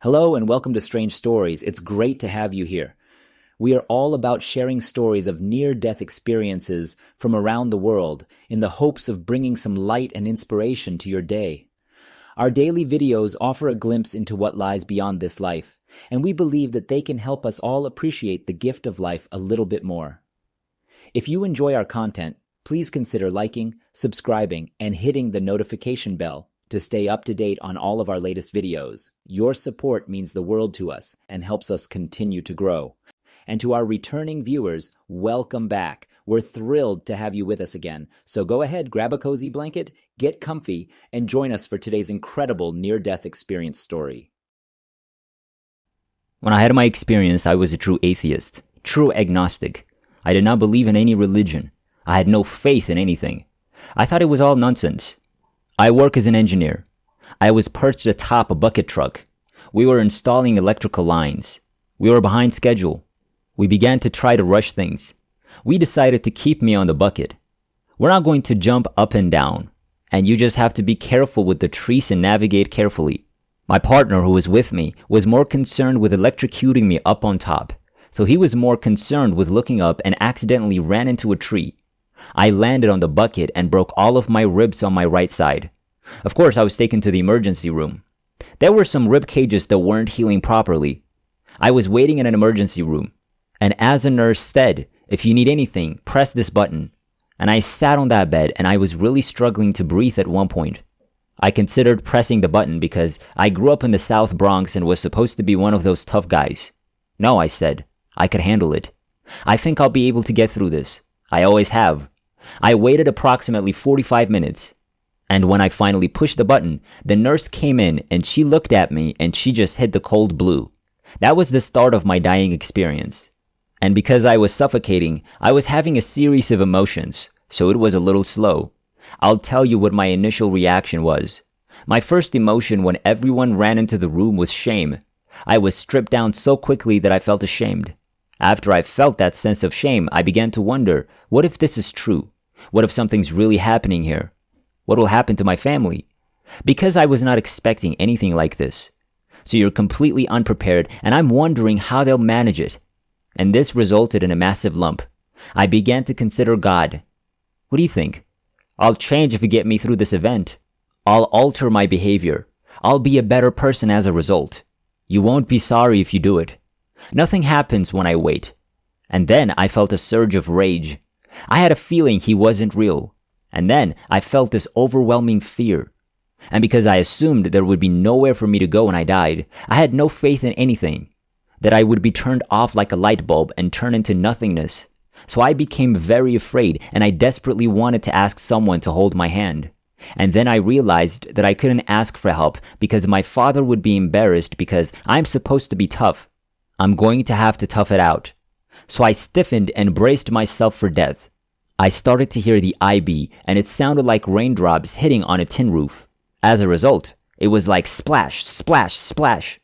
Hello and welcome to Strange Stories. It's great to have you here. We are all about sharing stories of near-death experiences from around the world in the hopes of bringing some light and inspiration to your day. Our daily videos offer a glimpse into what lies beyond this life, and we believe that they can help us all appreciate the gift of life a little bit more. If you enjoy our content, please consider liking, subscribing, and hitting the notification bell to stay up to date on all of our latest videos. Your support means the world to us and helps us continue to grow. And to our returning viewers, welcome back. We're thrilled to have you with us again. So go ahead, grab a cozy blanket, get comfy, and join us for today's incredible near-death experience story. When I had my experience, I was a true atheist, true agnostic. I did not believe in any religion. I had no faith in anything. I thought it was all nonsense. I work as an engineer. I was perched atop a bucket truck. We were installing electrical lines. We were behind schedule. We began to try to rush things. We decided to keep me on the bucket. We're not going to jump up and down, and you just have to be careful with the trees and navigate carefully. My partner, who was with me, was more concerned with electrocuting me up on top, so he was more concerned with looking up and accidentally ran into a tree. I landed on the bucket and broke all of my ribs on my right side. Of course, I was taken to the emergency room. There were some rib cages that weren't healing properly. I was waiting in an emergency room, and as a nurse said, if you need anything, press this button. And I sat on that bed and I was really struggling to breathe at one point. I considered pressing the button because I grew up in the South Bronx and was supposed to be one of those tough guys. No, I said. I could handle it. I think I'll be able to get through this. I always have. I waited approximately 45 minutes. And when I finally pushed the button, the nurse came in and she looked at me and she just hit the cold blue. That was the start of my dying experience. And because I was suffocating, I was having a series of emotions, so it was a little slow. I'll tell you what my initial reaction was. My first emotion when everyone ran into the room was shame. I was stripped down so quickly that I felt ashamed. After I felt that sense of shame, I began to wonder, what if this is true? What if something's really happening here? What will happen to my family? Because I was not expecting anything like this. So you're completely unprepared, and I'm wondering how they'll manage it. And this resulted in a massive lump. I began to consider God. What do you think? I'll change if you get me through this event. I'll alter my behavior. I'll be a better person as a result. You won't be sorry if you do it. Nothing happens when I wait. And then I felt a surge of rage. I had a feeling he wasn't real. And then I felt this overwhelming fear. And because I assumed there would be nowhere for me to go when I died, I had no faith in anything. That I would be turned off like a light bulb and turn into nothingness. So I became very afraid and I desperately wanted to ask someone to hold my hand. And then I realized that I couldn't ask for help because my father would be embarrassed because I'm supposed to be tough. I'm going to have to tough it out. So I stiffened and braced myself for death. I started to hear the IB and it sounded like raindrops hitting on a tin roof. As a result, it was like splash, splash, splash.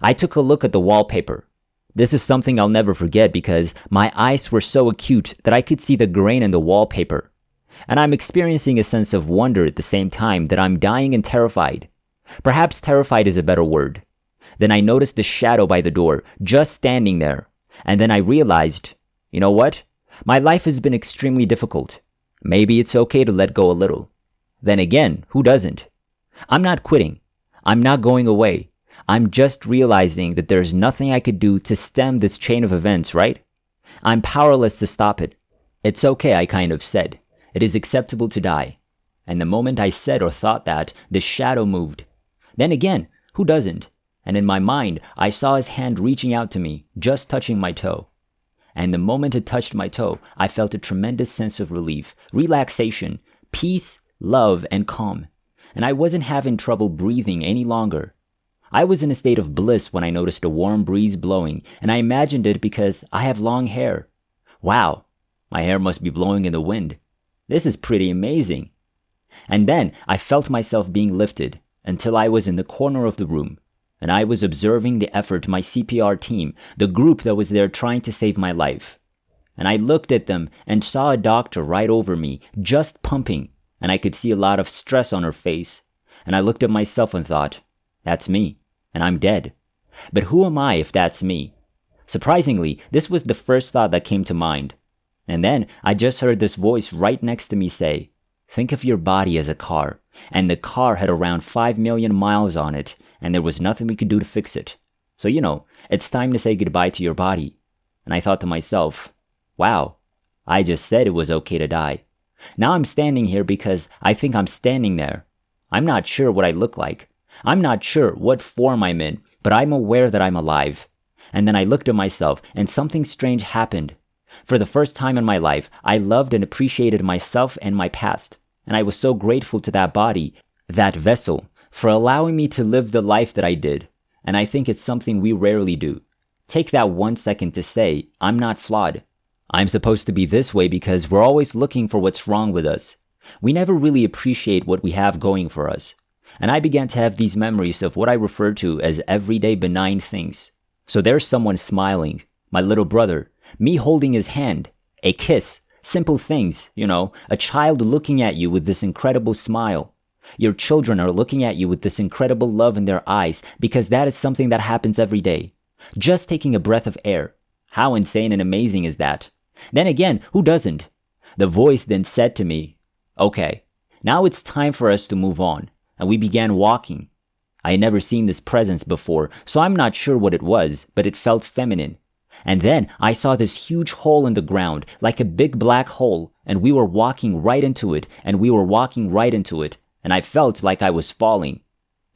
I took a look at the wallpaper. This is something I'll never forget because my eyes were so acute that I could see the grain in the wallpaper. And I'm experiencing a sense of wonder at the same time that I'm dying and terrified. Perhaps terrified is a better word. Then I noticed the shadow by the door, just standing there. And then I realized, you know what? My life has been extremely difficult. Maybe it's okay to let go a little. Then again, who doesn't? I'm not quitting. I'm not going away. I'm just realizing that there's nothing I could do to stem this chain of events, right? I'm powerless to stop it. It's okay, I kind of said. It is acceptable to die. And the moment I said or thought that, the shadow moved. Then again, who doesn't? And in my mind, I saw his hand reaching out to me, just touching my toe. And the moment it touched my toe, I felt a tremendous sense of relief, relaxation, peace, love, and calm. And I wasn't having trouble breathing any longer. I was in a state of bliss when I noticed a warm breeze blowing, and I imagined it because I have long hair. Wow, my hair must be blowing in the wind. This is pretty amazing. And then I felt myself being lifted until I was in the corner of the room, and I was observing the effort my CPR team, the group that was there trying to save my life. And I looked at them and saw a doctor right over me, just pumping, and I could see a lot of stress on her face. And I looked at myself and thought, that's me, and I'm dead. But who am I if that's me? Surprisingly, this was the first thought that came to mind. And then I just heard this voice right next to me say, think of your body as a car, and the car had around 5 million miles on it, and there was nothing we could do to fix it. So, it's time to say goodbye to your body. And I thought to myself, wow, I just said it was okay to die. Now I'm standing here because I think I'm standing there. I'm not sure what I look like. I'm not sure what form I'm in, but I'm aware that I'm alive. And then I looked at myself and something strange happened. For the first time in my life, I loved and appreciated myself and my past. And I was so grateful to that body, that vessel, for allowing me to live the life that I did. And I think it's something we rarely do. Take that 1 second to say, I'm not flawed. I'm supposed to be this way because we're always looking for what's wrong with us. We never really appreciate what we have going for us. And I began to have these memories of what I refer to as everyday benign things. So there's someone smiling, my little brother, me holding his hand, a kiss, simple things, a child looking at you with this incredible smile. Your children are looking at you with this incredible love in their eyes because that is something that happens every day. Just taking a breath of air. How insane and amazing is that? Then again, who doesn't? The voice then said to me, okay, now it's time for us to move on. And we began walking. I had never seen this presence before, so I'm not sure what it was, but it felt feminine. And then I saw this huge hole in the ground, like a big black hole, and we were walking right into it, and I felt like I was falling.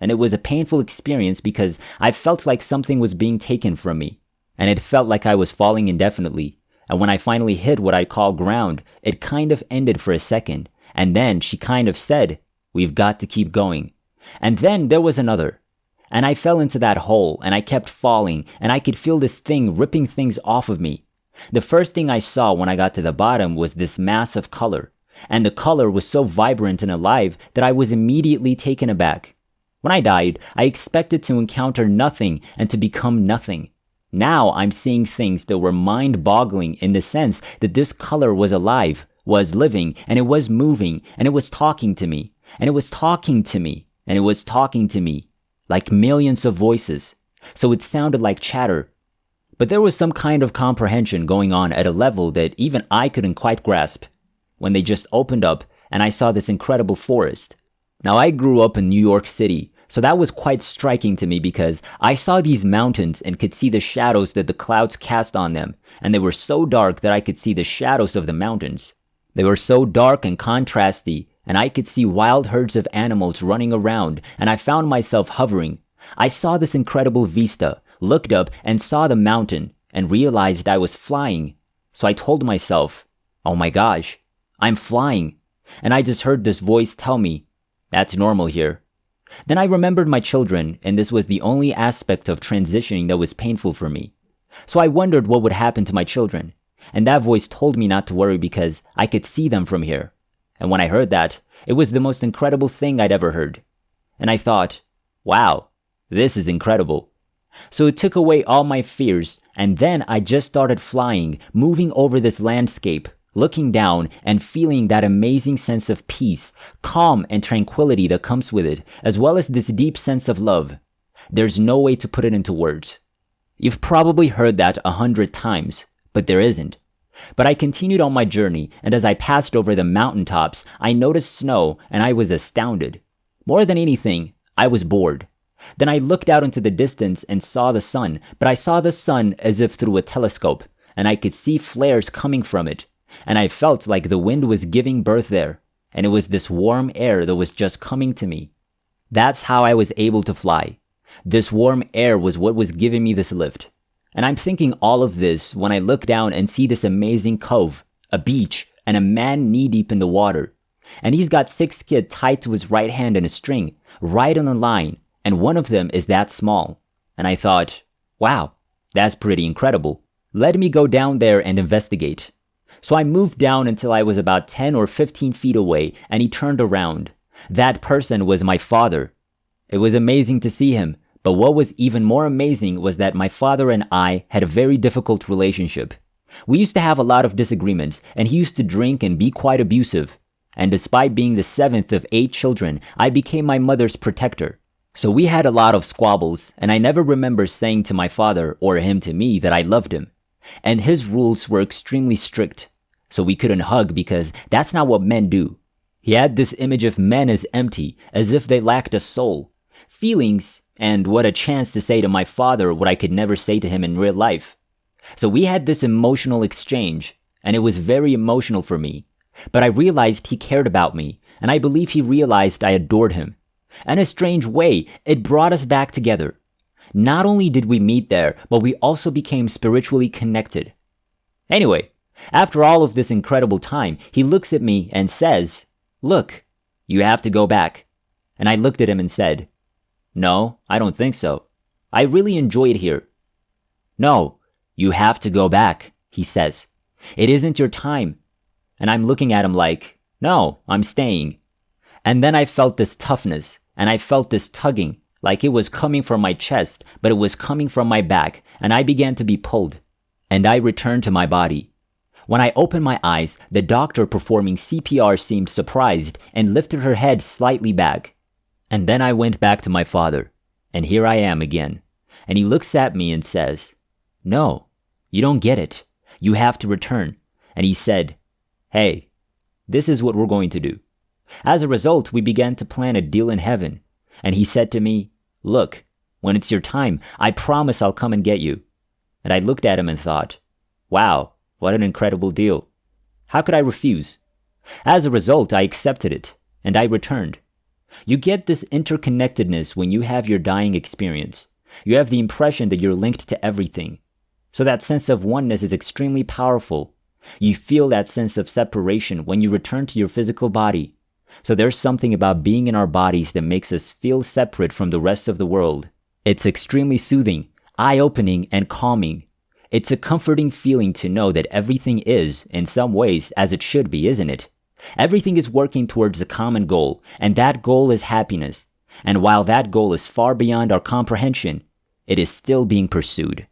And it was a painful experience because I felt like something was being taken from me. And it felt like I was falling indefinitely. And when I finally hit what I call ground, it kind of ended for a second. And then she kind of said, we've got to keep going. And then there was another. And I fell into that hole and I kept falling and I could feel this thing ripping things off of me. The first thing I saw when I got to the bottom was this mass of color. And the color was so vibrant and alive that I was immediately taken aback. When I died, I expected to encounter nothing and to become nothing. Now I'm seeing things that were mind-boggling in the sense that this color was alive, was living, and it was moving, and it was talking to me, and it was talking to me, and it was talking to me, like millions of voices. So it sounded like chatter. But there was some kind of comprehension going on at a level that even I couldn't quite grasp. When they just opened up, and I saw this incredible forest. Now I grew up in New York City, so that was quite striking to me because I saw these mountains and could see the shadows that the clouds cast on them, and they were so dark that I could see the shadows of the mountains. They were so dark and contrasty, and I could see wild herds of animals running around, and I found myself hovering. I saw this incredible vista, looked up and saw the mountain, and realized I was flying. So I told myself, oh my gosh, I'm flying. And I just heard this voice tell me, that's normal here. Then I remembered my children, and this was the only aspect of transitioning that was painful for me. So I wondered what would happen to my children, and that voice told me not to worry because I could see them from here. And when I heard that, it was the most incredible thing I'd ever heard. And I thought, wow, this is incredible. So it took away all my fears, and then I just started flying, moving over this landscape, looking down and feeling that amazing sense of peace, calm, and tranquility that comes with it, as well as this deep sense of love. There's no way to put it into words. You've probably heard that 100 times, but there isn't. But I continued on my journey, and as I passed over the mountaintops, I noticed snow, and I was astounded. More than anything, I was bored. Then I looked out into the distance and saw the sun, but I saw the sun as if through a telescope, and I could see flares coming from it. And I felt like the wind was giving birth there, and it was this warm air that was just coming to me. That's how I was able to fly. This warm air was what was giving me this lift. And I'm thinking all of this when I look down and see this amazing cove, a beach, and a man knee-deep in the water. And he's got 6 kids tied to his right hand in a string, right on a line, and one of them is that small. And I thought, wow, that's pretty incredible. Let me go down there and investigate. So I moved down until I was about 10 or 15 feet away, and he turned around. That person was my father. It was amazing to see him, but what was even more amazing was that my father and I had a very difficult relationship. We used to have a lot of disagreements, and he used to drink and be quite abusive. And despite being the 7th of 8 children, I became my mother's protector. So we had a lot of squabbles, and I never remember saying to my father or him to me that I loved him. And his rules were extremely strict, so we couldn't hug because that's not what men do. He had this image of men as empty, as if they lacked a soul, feelings, and what a chance to say to my father what I could never say to him in real life. So we had this emotional exchange, and it was very emotional for me. But I realized he cared about me, and I believe he realized I adored him. In a strange way, it brought us back together. Not only did we meet there, but we also became spiritually connected. Anyway, after all of this incredible time, he looks at me and says, "Look, you have to go back." And I looked at him and said, "No, I don't think so. I really enjoy it here." "No, you have to go back," he says. "It isn't your time." And I'm looking at him like, "No, I'm staying." And then I felt this toughness, and I felt this tugging, like it was coming from my chest, but it was coming from my back, and I began to be pulled. And I returned to my body. When I opened my eyes, the doctor performing CPR seemed surprised and lifted her head slightly back. And then I went back to my father, and here I am again. And he looks at me and says, "No, you don't get it. You have to return." And he said, "Hey, this is what we're going to do." As a result, we began to plan a deal in heaven. And he said to me, "Look, when it's your time, I promise I'll come and get you." And I looked at him and thought, wow, what an incredible deal. How could I refuse? As a result, I accepted it, and I returned. You get this interconnectedness when you have your dying experience. You have the impression that you're linked to everything. So that sense of oneness is extremely powerful. You feel that sense of separation when you return to your physical body. So there's something about being in our bodies that makes us feel separate from the rest of the world. It's extremely soothing, eye-opening, and calming. It's a comforting feeling to know that everything is, in some ways, as it should be, isn't it? Everything is working towards a common goal, and that goal is happiness. And while that goal is far beyond our comprehension, it is still being pursued.